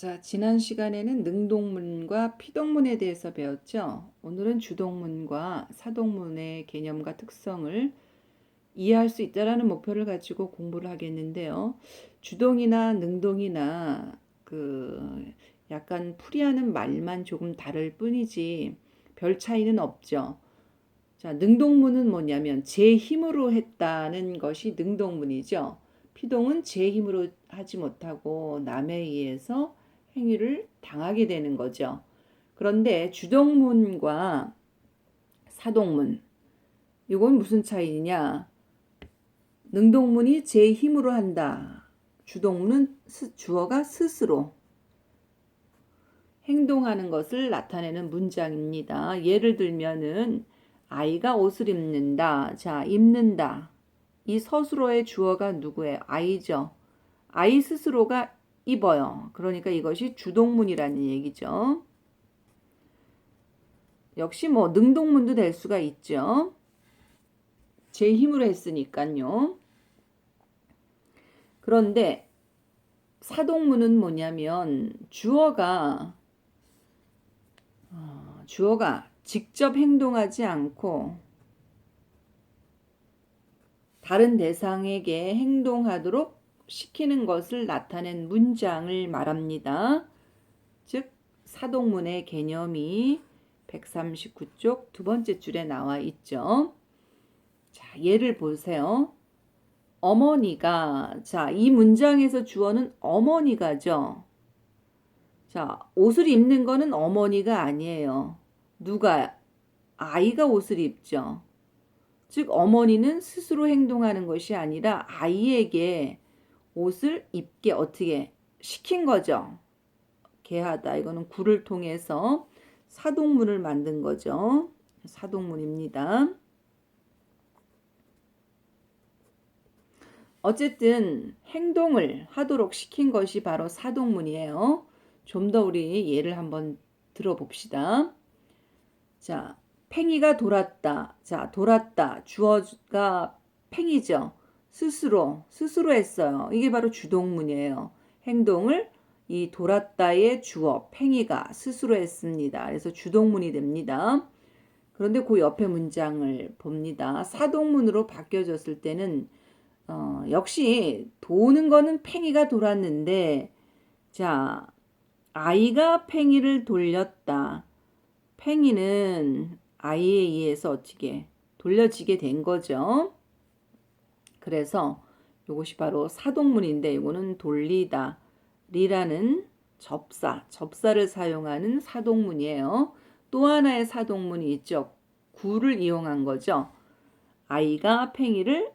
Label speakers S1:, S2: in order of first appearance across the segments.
S1: 자, 지난 시간에는 능동문과 피동문에 대해서 배웠죠. 오늘은 주동문과 사동문의 개념과 특성을 이해할 수 있다라는 목표를 가지고 공부를 하겠는데요. 주동이나 능동이나 약간 풀이하는 말만 조금 다를 뿐이지 별 차이는 없죠. 자, 능동문은 뭐냐면 제 힘으로 했다는 것이 능동문이죠. 피동은 제 힘으로 하지 못하고 남에 의해서 행위를 당하게 되는 거죠. 그런데 주동문과 사동문, 이건 무슨 차이냐? 능동문이 제 힘으로 한다. 주동문은 주어가 스스로 행동하는 것을 나타내는 문장입니다. 예를 들면은 아이가 옷을 입는다. 자, 입는다. 이 서술어의 주어가 누구예요? 아이죠. 아이 스스로가 입어요. 그러니까 이것이 주동문이라는 얘기죠. 역시 뭐 능동문도 될 수가 있죠. 제 힘으로 했으니까요. 그런데 사동문은 뭐냐면 주어가 직접 행동하지 않고 다른 대상에게 행동하도록 시키는 것을 나타낸 문장을 말합니다. 즉 사동문의 개념이 139쪽 두 번째 줄에 나와 있죠. 자, 예를 보세요. 어머니가, 자, 이 문장에서 주어는 어머니가죠. 자, 옷을 입는 거는 어머니가 아니에요. 누가? 아이가 옷을 입죠. 즉 어머니는 스스로 행동하는 것이 아니라 아이에게 옷을 입게 어떻게 시킨 거죠. 개하다. 이거는 구를 통해서 사동문을 만든 거죠. 사동문입니다. 어쨌든 행동을 하도록 시킨 것이 바로 사동문이에요. 좀 더 우리 예를 한번 들어봅시다. 자, 팽이가 돌았다. 자, 돌았다. 주어가 팽이죠. 스스로 했어요. 이게 바로 주동문이에요. 행동을 이 돌았다의 주어 팽이가 스스로 했습니다. 그래서 주동문이 됩니다. 그런데 그 옆에 문장을 봅니다. 사동문으로 바뀌어졌을 때는 역시 도는 거는 팽이가 돌았는데 자, 아이가 팽이를 돌렸다. 팽이는 아이에 의해서 어떻게 돌려지게 된 거죠. 그래서 이것이 바로 사동문인데 이거는 돌리다 리라는 접사를 사용하는 사동문이에요. 또 하나의 사동문이 있죠. 구를 이용한 거죠. 아이가 팽이를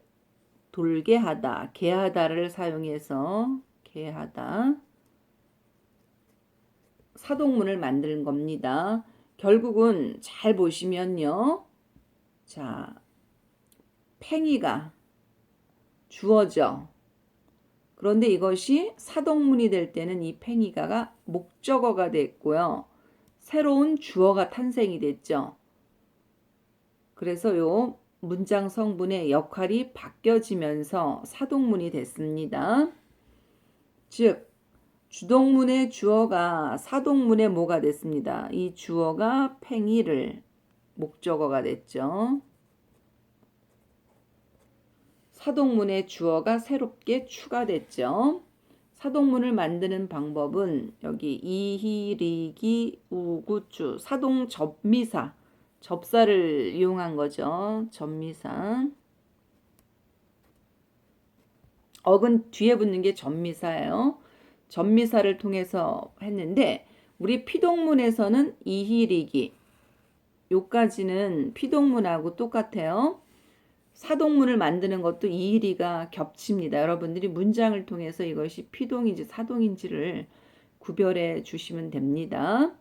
S1: 돌게 하다, 개하다를 사용해서 개하다 사동문을 만드는 겁니다. 결국은 잘 보시면요. 자, 팽이가 주어져. 그런데 이것이 사동문이 될 때는 이 팽이가가 목적어가 됐고요. 새로운 주어가 탄생이 됐죠. 그래서 요 문장 성분의 역할이 바뀌어지면서 사동문이 됐습니다. 즉 주동문의 주어가 사동문의 뭐가 됐습니다. 이 주어가 팽이를 목적어가 됐죠. 사동문의 주어가 새롭게 추가됐죠. 사동문을 만드는 방법은 여기 이희리기 우구주 사동 접미사 접사를 이용한 거죠. 접미사 어근 뒤에 붙는 게 접미사예요. 접미사를 통해서 했는데 우리 피동문에서는 이희리기 요까지는 피동문하고 똑같아요. 사동문을 만드는 것도 이희리가 겹칩니다. 여러분들이 문장을 통해서 이것이 피동인지 사동인지를 구별해 주시면 됩니다.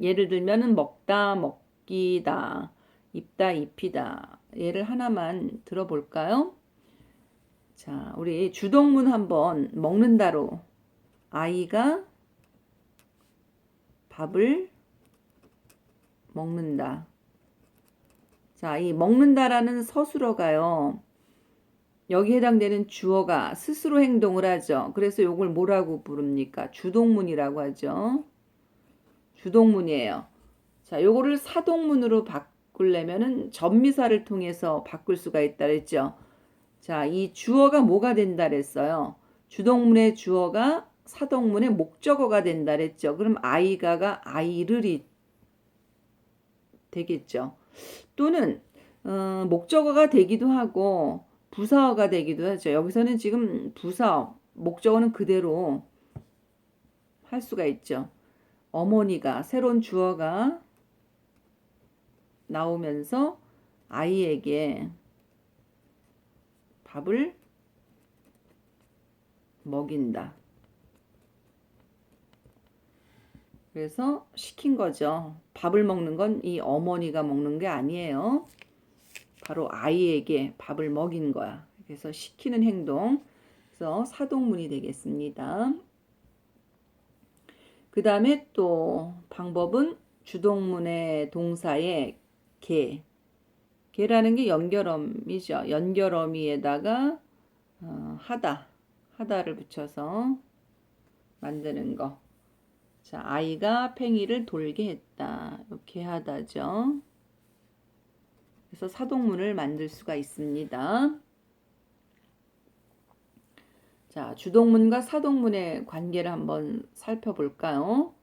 S1: 예를 들면 먹다, 먹기다, 입다, 입히다. 예를 하나만 들어볼까요? 자, 우리 주동문 한번 먹는다로 아이가 밥을 먹는다. 자, 이 먹는다라는 서술어가요. 여기 해당되는 주어가 스스로 행동을 하죠. 그래서 이걸 뭐라고 부릅니까? 주동문이라고 하죠. 주동문이에요. 자, 요거를 사동문으로 바꾸려면은 전미사를 통해서 바꿀 수가 있다 그랬죠. 자, 이 주어가 뭐가 된다 그랬어요. 주동문의 주어가 사동문의 목적어가 된다 그랬죠. 그럼 아이가가 아이를이 되겠죠. 또는 목적어가 되기도 하고 부사어가 되기도 하죠. 여기서는 지금 부사어, 목적어는 그대로 할 수가 있죠. 어머니가 새로운 주어가 나오면서 아이에게 밥을 먹인다. 그래서 시킨 거죠. 밥을 먹는 건 이 어머니가 먹는 게 아니에요. 바로 아이에게 밥을 먹인 거야. 그래서 시키는 행동. 그래서 사동문이 되겠습니다. 그 다음에 또 방법은 주동문의 동사의 게. 게라는 게 연결어미죠. 연결어미에다가 하다를 붙여서 만드는 거. 자, 아이가 팽이를 돌게 했다. 이렇게 하다죠. 그래서 사동문을 만들 수가 있습니다. 자, 주동문과 사동문의 관계를 한번 살펴볼까요?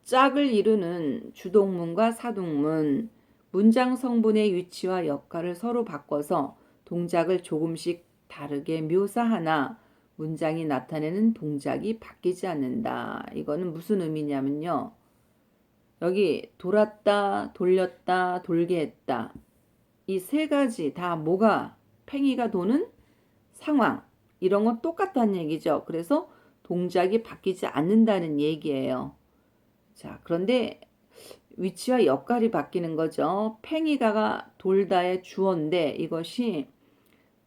S1: 짝을 이루는 주동문과 사동문, 문장 성분의 위치와 역할을 서로 바꿔서 동작을 조금씩 다르게 묘사하나 문장이 나타내는 동작이 바뀌지 않는다. 이거는 무슨 의미냐면요. 여기 돌았다, 돌렸다, 돌게 했다. 이 세 가지 다 뭐가 팽이가 도는 상황. 이런 건 똑같다는 얘기죠. 그래서 동작이 바뀌지 않는다는 얘기예요. 자, 그런데 위치와 역할이 바뀌는 거죠. 팽이가 돌다의 주어인데 이것이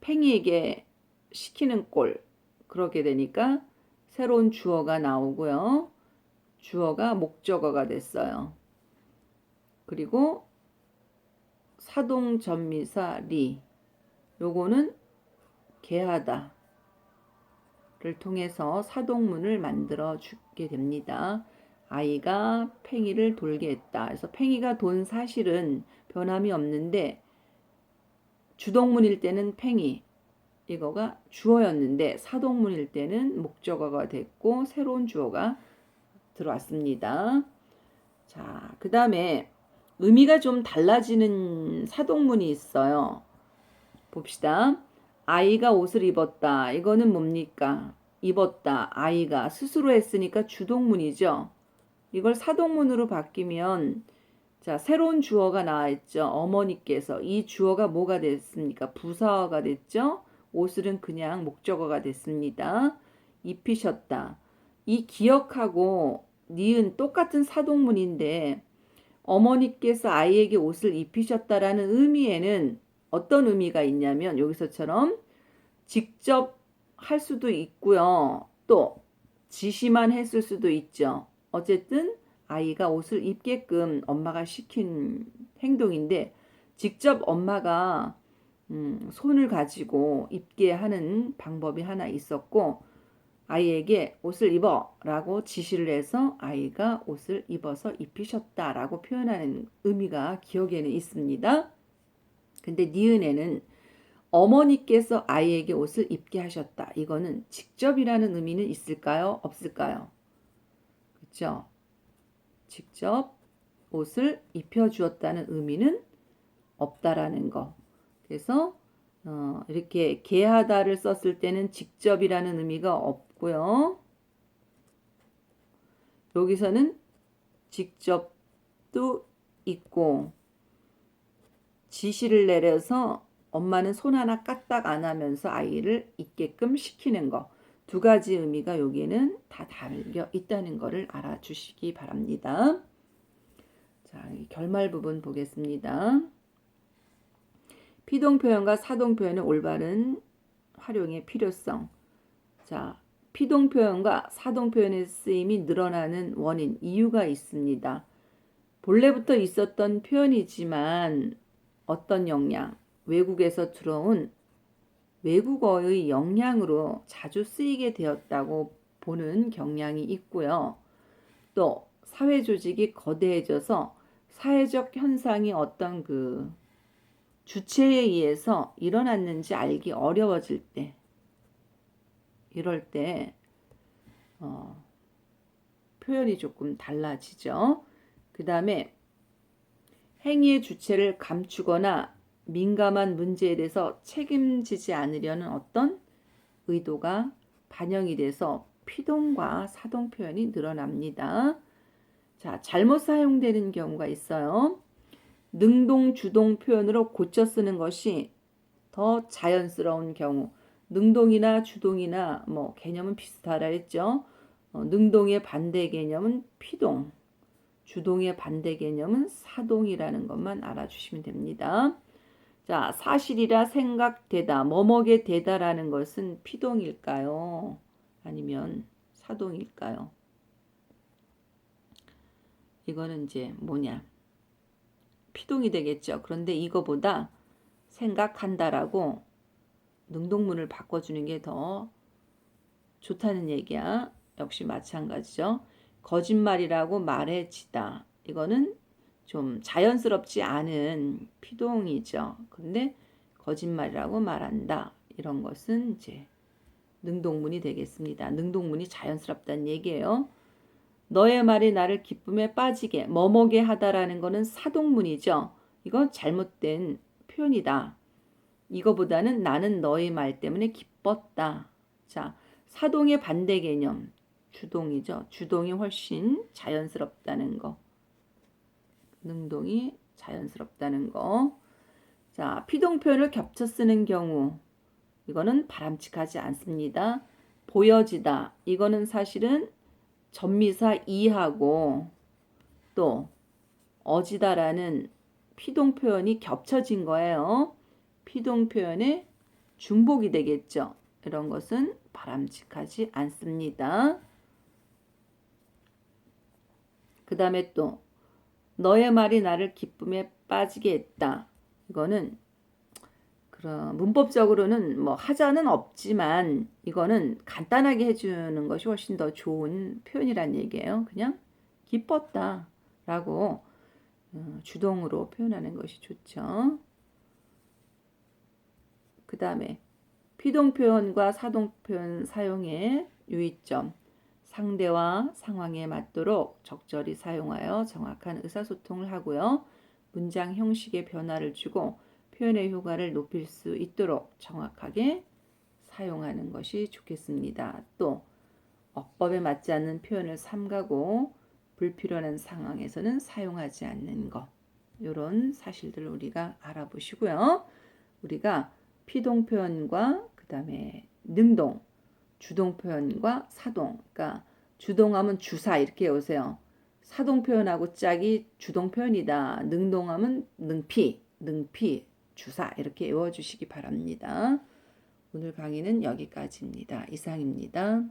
S1: 팽이에게 시키는 꼴. 그렇게 되니까 새로운 주어가 나오고요. 주어가 목적어가 됐어요. 그리고 사동 전미사 리. 요거는 게하다를 통해서 사동문을 만들어 주게 됩니다. 아이가 팽이를 돌게 했다. 그래서 팽이가 돈 사실은 변함이 없는데 주동문일 때는 팽이 이거가 주어였는데 사동문일 때는 목적어가 됐고 새로운 주어가 들어왔습니다. 자, 그 다음에 의미가 좀 달라지는 사동문이 있어요. 봅시다. 아이가 옷을 입었다. 이거는 뭡니까? 입었다. 아이가 스스로 했으니까 주동문이죠. 이걸 사동문으로 바뀌면 자, 새로운 주어가 나와있죠. 어머니께서. 이 주어가 뭐가 됐습니까? 부사어가 됐죠. 옷은 그냥 목적어가 됐습니다. 입히셨다. 이 기억하고 니은 똑같은 사동문인데 어머니께서 아이에게 옷을 입히셨다라는 의미에는 어떤 의미가 있냐면 여기서처럼 직접 할 수도 있고요. 또 지시만 했을 수도 있죠. 어쨌든 아이가 옷을 입게끔 엄마가 시킨 행동인데 직접 엄마가 손을 가지고 입게 하는 방법이 하나 있었고 아이에게 옷을 입어 라고 지시를 해서 아이가 옷을 입어서 입히셨다 라고 표현하는 의미가 기억에는 있습니다. 근데 니은에는 어머니께서 아이에게 옷을 입게 하셨다. 이거는 직접이라는 의미는 있을까요? 없을까요? 그렇죠? 직접 옷을 입혀주었다는 의미는 없다라는 거. 그래서 이렇게 게하다를 썼을 때는 직접이라는 의미가 없고요. 여기서는 직접도 있고 지시를 내려서 엄마는 손 하나 까딱 안 하면서 아이를 입게끔 시키는 거. 두 가지 의미가 여기에는 다 담겨 있다는 것을 알아주시기 바랍니다. 자, 결말 부분 보겠습니다. 피동 표현과 사동 표현의 올바른 활용의 필요성. 자, 피동 표현과 사동 표현의 쓰임이 늘어나는 원인, 이유가 있습니다. 본래부터 있었던 표현이지만 어떤 역량, 외국에서 들어온 외국어의 영향으로 자주 쓰이게 되었다고 보는 경향이 있고요. 또 사회 조직이 거대해져서 사회적 현상이 어떤 그 주체에 의해서 일어났는지 알기 어려워질 때, 이럴 때 표현이 조금 달라지죠. 그 다음에 행위의 주체를 감추거나 민감한 문제에 대해서 책임지지 않으려는 어떤 의도가 반영이 돼서 피동과 사동 표현이 늘어납니다. 자, 잘못 사용되는 경우가 있어요. 능동, 주동 표현으로 고쳐 쓰는 것이 더 자연스러운 경우. 능동이나 주동이나 뭐 개념은 비슷하라 했죠. 능동의 반대 개념은 피동, 주동의 반대 개념은 사동이라는 것만 알아주시면 됩니다. 자, 사실이라 생각되다, 뭐뭐게 되다라는 것은 피동일까요? 아니면 사동일까요? 이거는 이제 뭐냐? 피동이 되겠죠. 그런데 이거보다 생각한다라고 능동문을 바꿔주는 게 더 좋다는 얘기야. 역시 마찬가지죠. 거짓말이라고 말해지다. 이거는 좀 자연스럽지 않은 피동이죠. 근데 거짓말이라고 말한다. 이런 것은 이제 능동문이 되겠습니다. 능동문이 자연스럽다는 얘기예요. 너의 말이 나를 기쁨에 빠지게 머먹게 하다라는 거는 사동문이죠. 이건 잘못된 표현이다. 이거보다는 나는 너의 말 때문에 기뻤다. 자, 사동의 반대 개념 주동이죠. 주동이 훨씬 자연스럽다는 거. 능동이 자연스럽다는 거. 자, 피동 표현을 겹쳐 쓰는 경우 이거는 바람직하지 않습니다. 보여지다. 이거는 사실은 전미사 이하고 또 어지다라는 피동 표현이 겹쳐진 거예요. 피동 표현의 중복이 되겠죠. 이런 것은 바람직하지 않습니다. 그 다음에 또 너의 말이 나를 기쁨에 빠지게 했다. 이거는 그럼 문법적으로는 뭐 하자는 없지만 이거는 간단하게 해주는 것이 훨씬 더 좋은 표현이란 얘기예요. 그냥 기뻤다라고 주동으로 표현하는 것이 좋죠. 그 다음에 피동 표현과 사동 표현 사용의 유의점. 상대와 상황에 맞도록 적절히 사용하여 정확한 의사소통을 하고요. 문장 형식의 변화를 주고 표현의 효과를 높일 수 있도록 정확하게 사용하는 것이 좋겠습니다. 또 어법에 맞지 않는 표현을 삼가고 불필요한 상황에서는 사용하지 않는 것. 이런 사실들을 우리가 알아보시고요. 우리가 피동 표현과 그 다음에 능동, 주동 표현과 사동. 그러니까 주동하면 주사 이렇게 오세요. 사동 표현하고 짝이 주동 표현이다. 능동하면 능피, 능피, 주사 이렇게 외워주시기 바랍니다. 오늘 강의는 여기까지입니다. 이상입니다.